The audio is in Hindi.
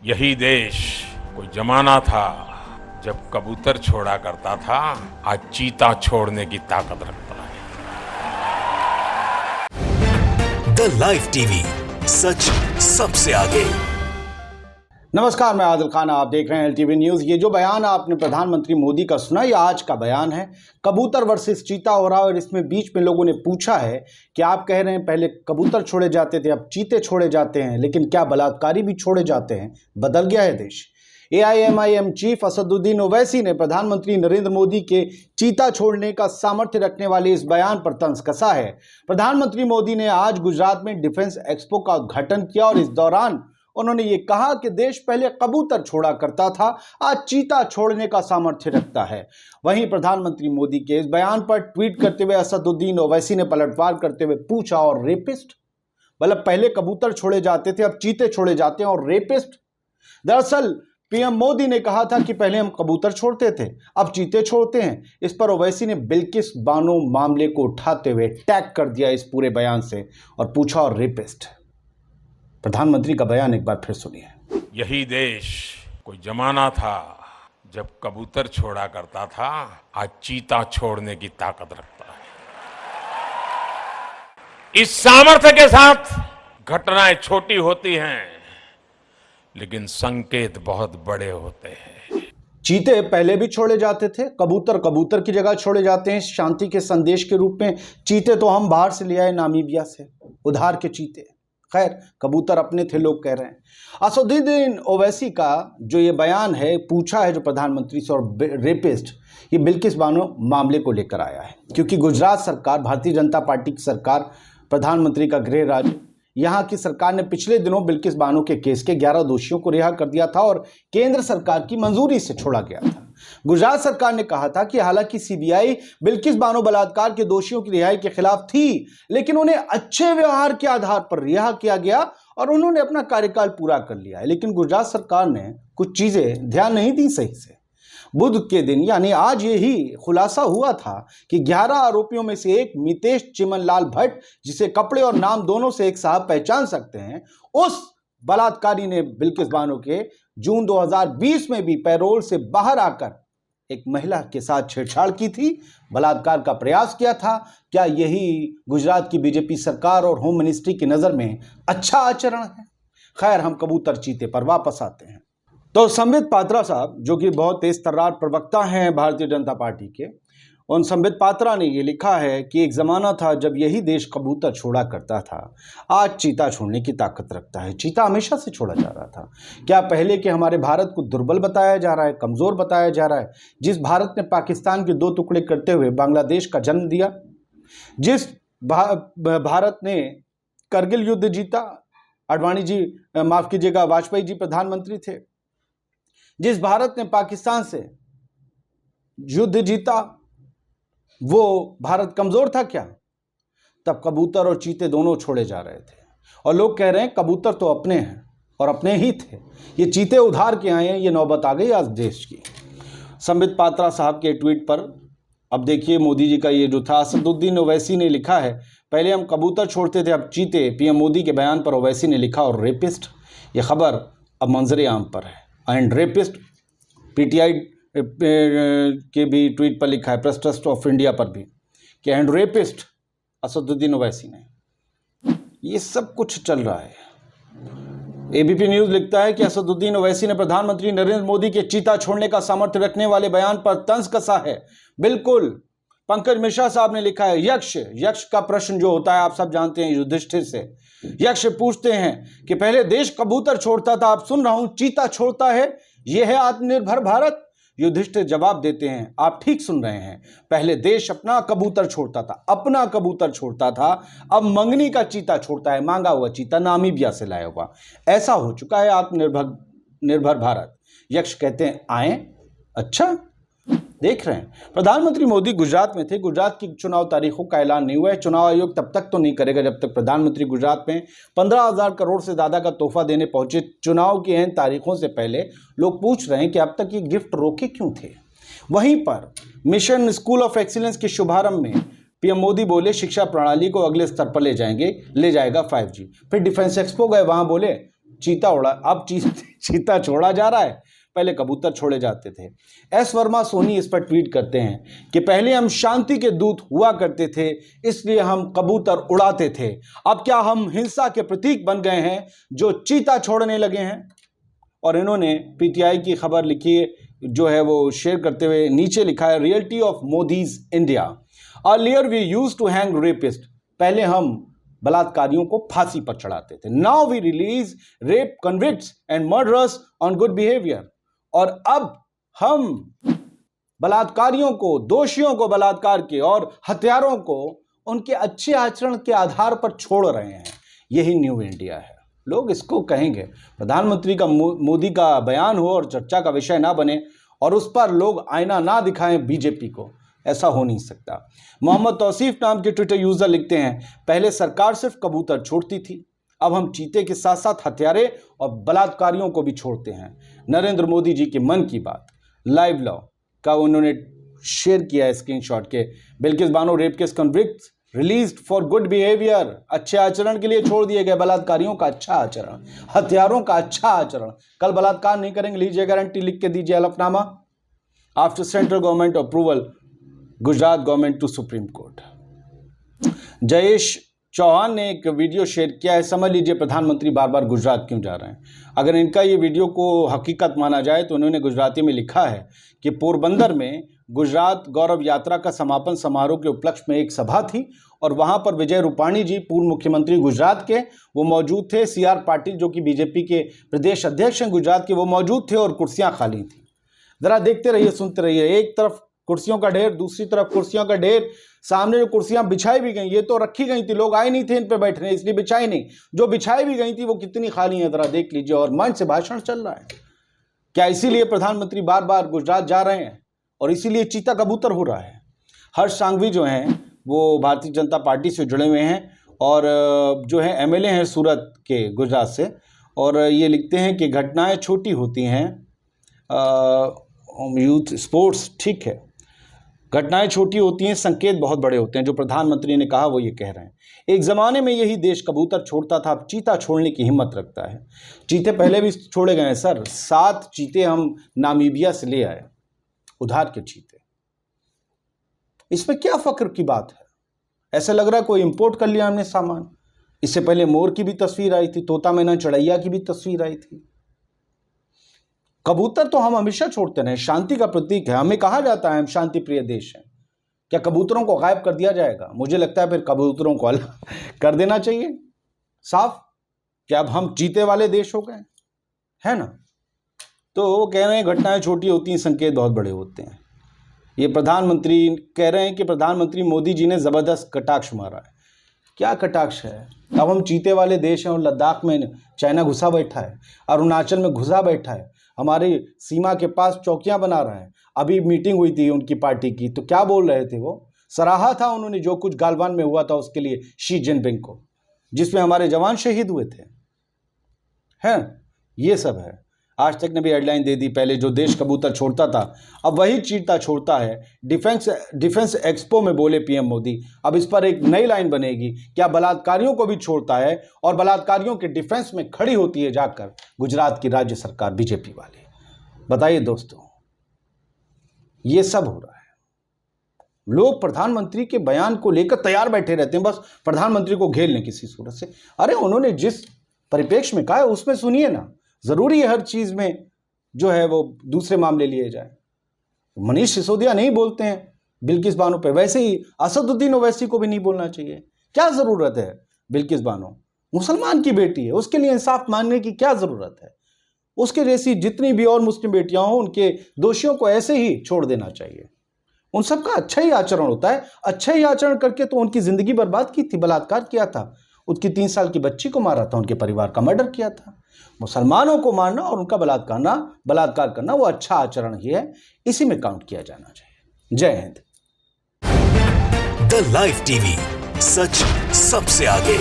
यही देश कोई जमाना था जब कबूतर छोड़ा करता था, आज चीता छोड़ने की ताकत रखता है। द लाइव टीवी, सच सबसे आगे। नमस्कार, मैं आदिल खान, आप देख रहे हैं एलटीवी न्यूज। ये जो बयान आपने प्रधानमंत्री मोदी का सुना, ये आज का बयान है। कबूतर वर्सेस चीता हो रहा है और इसमें बीच में लोगों ने पूछा है कि आप कह रहे हैं पहले कबूतर छोड़े जाते थे, अब चीते छोड़े जाते हैं, लेकिन क्या बलात्कारी भी छोड़े जाते हैं? बदल गया है देश। AIMIM चीफ असदुद्दीन ओवैसी ने प्रधानमंत्री नरेंद्र मोदी के चीता छोड़ने का सामर्थ्य रखने वाले इस बयान पर तंज कसा है। प्रधानमंत्री मोदी ने आज गुजरात में डिफेंस एक्सपो का उद्घाटन किया और इस दौरान उन्होंने ये कहा कि देश पहले कबूतर छोड़ा करता था, आज चीता छोड़ने का सामर्थ्य रखता है। वहीं प्रधानमंत्री मोदी के इस बयान पर ट्वीट करते हुए असदुद्दीन ओवैसी ने पलटवार करते हुए पूछा, और रेपिस्ट? मतलब पहले कबूतर छोड़े जाते थे, अब चीते छोड़े जाते हैं, और रेपिस्ट? दरअसल पीएम मोदी ने कहा था कि पहले हम कबूतर छोड़ते थे, अब चीते छोड़ते हैं। इस पर ओवैसी ने बिल्किस बानो मामले को उठाते हुए टैग कर दिया इस पूरे बयान से और पूछा, और रेपिस्ट? प्रधानमंत्री का बयान एक बार फिर सुनिए। यही देश कोई जमाना था जब कबूतर छोड़ा करता था, आज चीता छोड़ने की ताकत रखता है। इस सामर्थ्य के साथ घटनाएं छोटी होती हैं, लेकिन संकेत बहुत बड़े होते हैं। चीते पहले भी छोड़े जाते थे, कबूतर कबूतर की जगह छोड़े जाते हैं शांति के संदेश के रूप में। चीते तो हम बाहर से ले आए, नामीबिया से, उधार के चीते। खैर, कबूतर अपने थे, लोग कह रहे हैं। असदुद्दीन ओवैसी का जो ये बयान है, पूछा है जो प्रधानमंत्री से, और रेपिस्ट, ये बिल्किस बानो मामले को लेकर आया है, क्योंकि गुजरात सरकार, भारतीय जनता पार्टी की सरकार, प्रधानमंत्री का गृह राज्य, यहाँ की सरकार ने पिछले दिनों बिल्किस बानो के केस के 11 दोषियों को रिहा कर दिया था और केंद्र सरकार की मंजूरी से छोड़ा गया था। गुजरात सरकार ने कहा था कि हालांकि सीबीआई बिल्किस बानो बलात्कार के दोषियों की रिहाई के खिलाफ थी, लेकिन उन्हें अच्छे व्यवहार के आधार पर रिहा किया गया और उन्होंने अपना कार्यकाल पूरा कर लिया है। लेकिन गुजरात सरकार ने कुछ चीजें ध्यान नहीं दी सही से। बुध के दिन यानी आज यही खुलासा हुआ था कि 11 आरोपियों में से एक मितेश चिमनलाल भट्ट, जिसे कपड़े और नाम दोनों से एक साहब पहचान सकते हैं, उस बलात्कारी ने बिल्किस बानो के जून 2020 में भी पैरोल से बाहर आकर एक महिला के साथ छेड़छाड़ की थी, बलात्कार का प्रयास किया था। क्या यही गुजरात की बीजेपी सरकार और होम मिनिस्ट्री की नजर में अच्छा आचरण है? खैर, हम कबूतर चीते पर वापस आते हैं। तो संबित पात्रा साहब, जो कि बहुत तेज तर्रार प्रवक्ता हैं भारतीय जनता पार्टी के, उन संबित पात्रा ने ये लिखा है कि एक ज़माना था जब यही देश कबूतर छोड़ा करता था, आज चीता छोड़ने की ताकत रखता है। चीता हमेशा से छोड़ा जा रहा था। क्या पहले के हमारे भारत को दुर्बल बताया जा रहा है, कमज़ोर बताया जा रहा है? जिस भारत ने पाकिस्तान के 2 टुकड़े करते हुए बांग्लादेश का जन्म दिया, जिस भारत ने करगिल युद्ध जीता, अडवाणी जी, माफ़ कीजिएगा, वाजपेयी जी प्रधानमंत्री थे, जिस भारत ने पाकिस्तान से युद्ध जीता, वो भारत कमजोर था क्या? तब कबूतर और चीते दोनों छोड़े जा रहे थे और लोग कह रहे हैं कबूतर तो अपने हैं और अपने ही थे, ये चीते उधार के आए हैं। ये नौबत आ गई आज देश की। संबित पात्रा साहब के ट्वीट पर अब देखिए मोदी जी का ये जो था, असदुद्दीन ओवैसी ने लिखा है पहले हम कबूतर छोड़ते थे, अब चीते। पीएम मोदी के बयान पर ओवैसी ने लिखा, और रेपिस्ट? ये खबर अब मंजरे आम पर है। एंड रेपिस्ट पीटीआई के भी ट्वीट पर लिखा है, प्रेस ट्रस्ट ऑफ इंडिया पर भी, कि एंड रेपिस्ट असदुद्दीन ओवैसी ने। ये सब कुछ चल रहा है। एबीपी न्यूज लिखता है कि असदुद्दीन ओवैसी ने प्रधानमंत्री नरेंद्र मोदी के चीता छोड़ने का सामर्थ्य रखने वाले बयान पर तंज कसा है। बिल्कुल। पंकज मिश्रा साहब ने लिखा है, यक्ष का प्रश्न जो होता है आप सब जानते हैं, युधिष्ठिर से यक्ष पूछते हैं कि पहले देश कबूतर छोड़ता था, अब सुन रहा हूं चीता छोड़ता है, यह है आत्मनिर्भर भारत? युधिष्ठिर जवाब देते हैं, आप ठीक सुन रहे हैं, पहले देश अपना कबूतर छोड़ता था, अपना कबूतर छोड़ता था, अब मंगनी का चीता छोड़ता है, मांगा हुआ चीता, नामीबिया से लाया हुआ। ऐसा हो चुका है आत्मनिर्भर भारत। यक्ष कहते हैं, आए? अच्छा, देख रहे हैं। प्रधानमंत्री मोदी गुजरात में थे। गुजरात की चुनाव तारीखों का ऐलान नहीं हुआ है। चुनाव आयोग तब तक तो नहीं करेगा जब तक प्रधानमंत्री गुजरात में 15,000 करोड़ से ज़्यादा का तोहफा देने पहुंचे। चुनाव की अहम तारीखों से पहले लोग पूछ रहे हैं कि अब तक ये गिफ्ट रोके क्यों थे। वहीं पर मिशन स्कूल ऑफ एक्सीलेंस के शुभारंभ में पीएम मोदी बोले शिक्षा प्रणाली को अगले स्तर पर ले जाएगा 5G। फिर डिफेंस एक्सपो गए, वहां बोले चीता उड़ा, अब चीता छोड़ा जा रहा है, पहले कबूतर छोड़े जाते थे। एस वर्मा सोनी इस पर ट्वीट करते हैं कि पहले हम शांति के दूत हुआ करते थे, इसलिए हम कबूतर उड़ाते थे। अब क्या हम हिंसा के प्रतीक बन गए हैं जो चीता छोड़ने लगे हैं? और इन्होंने पीटीआई की खबर लिखी जो है वो शेयर करते हुए नीचे लिखा है, reality of Modi's India. Earlier we used to hang rapist, पहले हम बलात्कारियों को फांसी पर चढ़ाते थे। Now we release rape convicts and murderers on good behaviour, और अब हम बलात्कारियों को, दोषियों को बलात्कार के और हत्यारों को उनके अच्छे आचरण के आधार पर छोड़ रहे हैं। यही न्यू इंडिया है। लोग इसको कहेंगे। प्रधानमंत्री का मोदी का बयान हो और चर्चा का विषय ना बने और उस पर लोग आईना ना दिखाएं बीजेपी को, ऐसा हो नहीं सकता। मोहम्मद तौसीफ नाम के ट्विटर यूजर लिखते हैं, पहले सरकार सिर्फ कबूतर छोड़ती थी, अब हम चीते के साथ साथ हत्यारे और बलात्कारियों को भी छोड़ते हैं। नरेंद्र मोदी जी के मन की बात लाइव लॉ का उन्होंने शेयर किया है स्क्रीनशॉट के। Bilkis Bano rape case convicts released for good behaviour, अच्छे आचरण के लिए छोड़ दिए गए। बलात्कारियों का अच्छा आचरण, हत्यारों का अच्छा आचरण, कल बलात्कार नहीं करेंगे, लीजिए गारंटी, लिख के दीजिए हलफनामा। After central government approval, Gujarat government to supreme court. Jayesh Chauhan ने एक वीडियो शेयर किया है, समझ लीजिए प्रधानमंत्री बार बार गुजरात क्यों जा रहे हैं। अगर इनका ये वीडियो को हकीकत माना जाए तो उन्होंने गुजराती में लिखा है कि पोरबंदर में गुजरात गौरव यात्रा का समापन समारोह के उपलक्ष्य में एक सभा थी और वहां पर विजय रूपाणी जी, पूर्व मुख्यमंत्री गुजरात के, वो मौजूद थे। CR पाटिल जो कि बीजेपी के प्रदेश अध्यक्ष हैं गुजरात के, वो मौजूद थे और कुर्सियां खाली थी। जरा देखते रहिए, सुनते रहिए। एक तरफ कुर्सियों का ढेर, दूसरी तरफ कुर्सियों का ढेर, सामने जो कुर्सियां बिछाई भी गई, ये तो रखी गई थी, लोग आए नहीं थे इन पे बैठने, इसलिए बिछाई नहीं। जो बिछाई भी गई थी वो कितनी खाली है, जरा देख लीजिए। और मंच से भाषण चल रहा है। क्या इसीलिए प्रधानमंत्री बार बार गुजरात जा रहे हैं और इसीलिए चीता कबूतर हो रहा है? हर्ष सांघवी जो हैं वो भारतीय जनता पार्टी से जुड़े हुए हैं और जो है MLA हैं सूरत के, गुजरात से, और ये लिखते हैं कि घटनाएं छोटी होती हैं, यूथ स्पोर्ट्स, ठीक है, घटनाएं छोटी होती हैं, संकेत बहुत बड़े होते हैं। जो प्रधानमंत्री ने कहा वो ये कह रहे हैं। एक ज़माने में यही देश कबूतर छोड़ता था, अब चीता छोड़ने की हिम्मत रखता है। चीते पहले भी छोड़े गए हैं सर, 7 चीते हम नामीबिया से ले आए, उधार के चीते। इसमें क्या फक्र की बात है? ऐसा लग रहा है कोई इंपोर्ट कर लिया हमने सामान। इससे पहले मोर की भी तस्वीर आई थी, तोता मैना चढ़ैया की भी तस्वीर आई थी। कबूतर तो हम हमेशा छोड़ते रहे, शांति का प्रतीक है। हमें कहा जाता है हम शांति प्रिय देश हैं। क्या कबूतरों को गायब कर दिया जाएगा? मुझे लगता है फिर कबूतरों को अलग कर देना चाहिए साफ। क्या अब हम चीते वाले देश हो गए, है ना? तो वो कह रहे हैं घटनाएं छोटी होती हैं, संकेत बहुत बड़े होते हैं। ये प्रधानमंत्री कह रहे हैं कि प्रधानमंत्री मोदी जी ने जबरदस्त कटाक्ष मारा है। क्या कटाक्ष है? अब हम चीते वाले देश हैं और लद्दाख में चाइना घुसा बैठा है, अरुणाचल में घुसा बैठा है, हमारी सीमा के पास चौकियां बना रहा है। अभी मीटिंग हुई थी उनकी पार्टी की, तो क्या बोल रहे थे वो? सराहा था उन्होंने जो कुछ गालवान में हुआ था उसके लिए शी जिनपिंग को, जिसमें हमारे जवान शहीद हुए थे, हैं? ये सब है। आज तक ने भी हेडलाइन दे दी, पहले जो देश कबूतर छोड़ता था अब वही चीता छोड़ता है। डिफेंस एक्सपो में बोले PM मोदी। अब इस पर एक नई लाइन बनेगी, क्या बलात्कारियों को भी छोड़ता है और बलात्कारियों के डिफेंस में खड़ी होती है जाकर गुजरात की राज्य सरकार बीजेपी वाली। बताइए दोस्तों, ये सब हो रहा है। लोग प्रधानमंत्री के बयान को लेकर तैयार बैठे रहते हैं, बस प्रधानमंत्री को घेर लें किसी सूरत से। अरे उन्होंने जिस परिप्रेक्ष्य में कहा है उसमें सुनिए ना। जरूरी है हर चीज में जो है वो दूसरे मामले लिए जाए। मनीष सिसोदिया नहीं बोलते हैं बिल्किस बानो पे, वैसे ही असदुद्दीन ओवैसी को भी नहीं बोलना चाहिए। क्या जरूरत है? बिल्किस बानो मुसलमान की बेटी है, उसके लिए इंसाफ मांगने की क्या जरूरत है? उसके जैसी जितनी भी और मुस्लिम बेटियां हों, उनके दोषियों को ऐसे ही छोड़ देना चाहिए। उन सबका अच्छा ही आचरण होता है। अच्छा ही आचरण करके तो उनकी जिंदगी बर्बाद की थी, बलात्कार किया था, उसकी 3 साल की बच्ची को मारा था, उनके परिवार का मर्डर किया था। मुसलमानों को मारना और उनका बलात्कार करना वो अच्छा आचरण ही है, इसी में काउंट किया जाना चाहिए। जय हिंद। द लाइव टीवी, सच सबसे आगे।